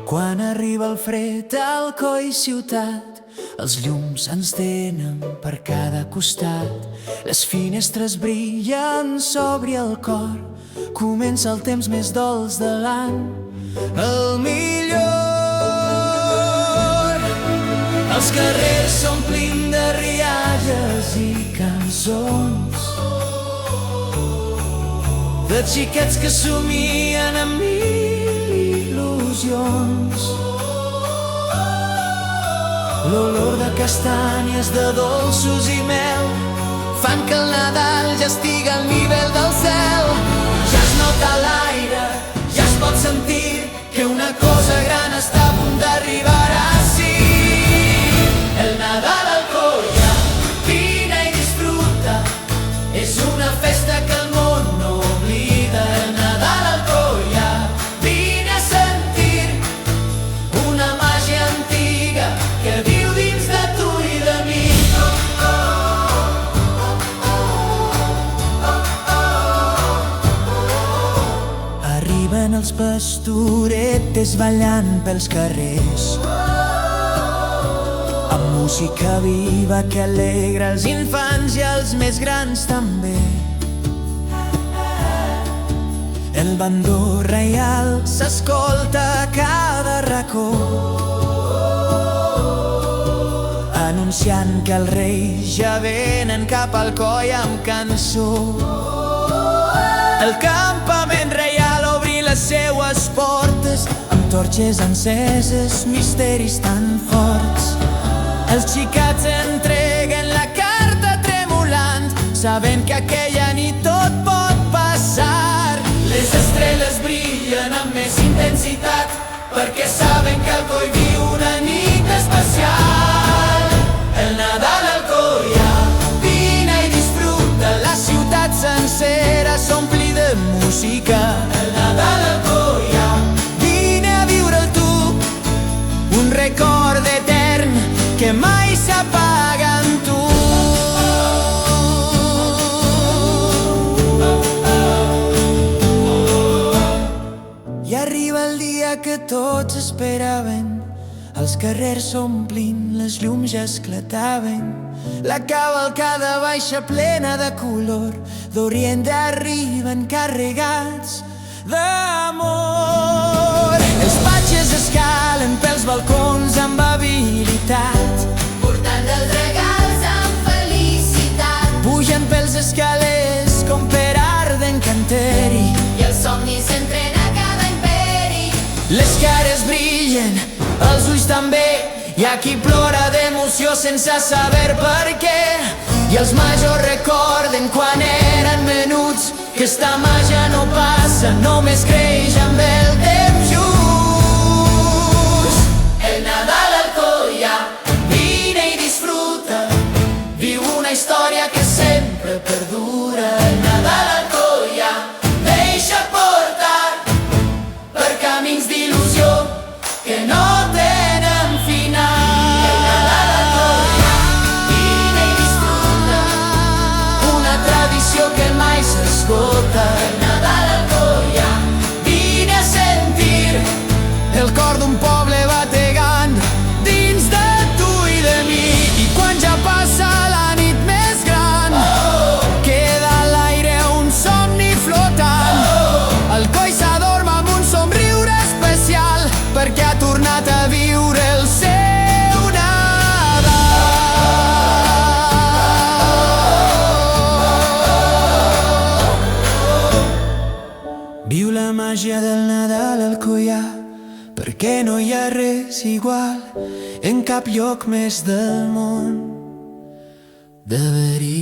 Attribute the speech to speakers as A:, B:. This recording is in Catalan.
A: Quan arriba el fred al Coi ciutat, els llums ens tenen per cada costat. Les finestres brillen, s'obri el cor, comença el temps més dolç de l'any, el millor. Els carrers s'omplin de rialles i cançons, de xiquets que somien amb mil il·lusions. L'olor de castanyes, de dolços i mel fan que el Nadal ja estiga al nivell del cel. Ja es nota l'aire, ja es pot sentir que una cosa gran està a punt d'arribar ací. El Nadal al Alcoia, vine i disfruta, és una festa que el món no oblida. El Nadal al Alcoia, vine a sentir una màgia antiga que viu dins de tu i de mi. Arriben els pastoretes ballant pels carrers, amb música viva que alegra els infants i els més grans també. El bandó reial s'escolta a cada racó, anunciant que els reis ja venen cap al Coi amb cançó. El campament reial obri les seues portes, amb torxes enceses, misteris tan forts. Els xicats entreguen la carta tremolant, sabent que aquella nit tot pot passar. Les estrelles brillen amb més intensitat, perquè saben que el Coi viu una nit especial. El Nadal al Alcoia, vine i disfruta, la ciutat sencera s'ompli de música. El Nadal al Alcoia, vine a viure'l tu, un record etern que mai s'apaga amb tu. I arriba el dia que tots esperaven, els carrers s'omplint, les llums ja esclataven. La cavalcada baixa plena de color, d'Orient arriben carregats d'amor. Els patges escalen pels balcons amb habilitat,
B: portant els regals amb felicitat.
A: pugen pels escalers com per art d'encanteri,
B: I els somnis s'entren a cada imperi.
A: les cares brillen, els ulls també. Hi ha qui plora d'emoció sense saber per què, i els majors recorden quan eren menuts que esta màgia no passa, només creix amb el temps just.
B: El Nadal al Alcoia,
A: Vine i disfruta, viu una història que sempre perdura.
B: el Nadal al Alcoia, deixa portar
A: Per camins d'il·lusió que no tenen final.
B: El Nadal al Alcoia, vine i disfruta,
A: Una tradició que mai s'esgota.
B: el Nadal al Alcoia,
A: Vine a sentir el cor d'un poble bategant dins de tu i de mi. I quan ja passa la nit més gran, queda a l'aire un somni flotant. El Coi s'adorm amb un somriure especial, perquè ha tornat a viure el seu Nadal. Viu la màgia del Nadal al Alcoia, perquè no hi ha res igual en cap lloc més del món. De veritat.